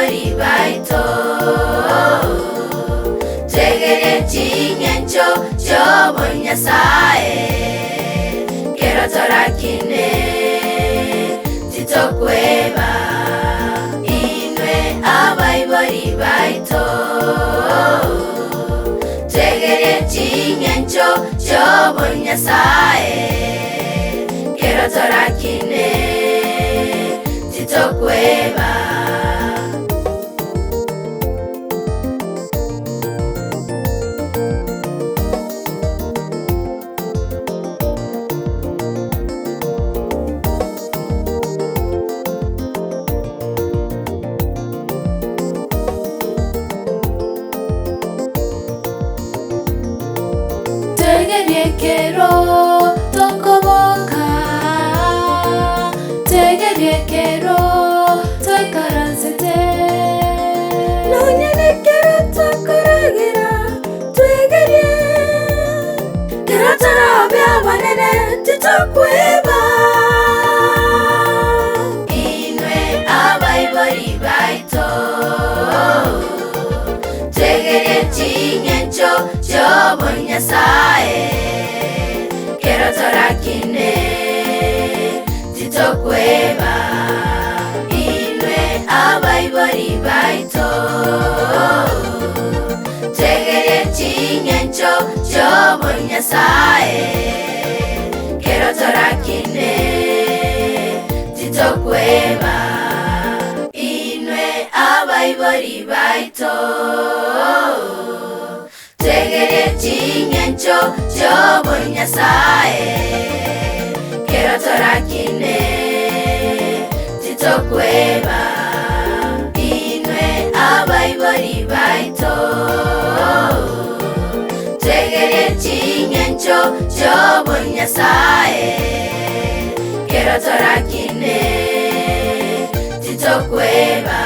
abaibori baito twegerie chingencho chobo Nyasaye kero torakine titokweba inwe abaibori baito twegerie chingencho chobo Nyasaye kero torakine titokweba twegerie kero tokoboka twegerie kero toikaransete nonyene kero tokoragira twegerie kero torabia banene titokweba inwe abaibori baito twegerie chingencho chobo Nyasaye kero torakine titokweba inwe abaibori baito twegerie chingencho chobo Nyasaye kero torakine titokweba inwe abaibori baito twegerie chingencho chobo Nyasaye kero torakine titokweba inwe abaibori baito twegerie chingencho chobo Nyasaye kero torakine titokweba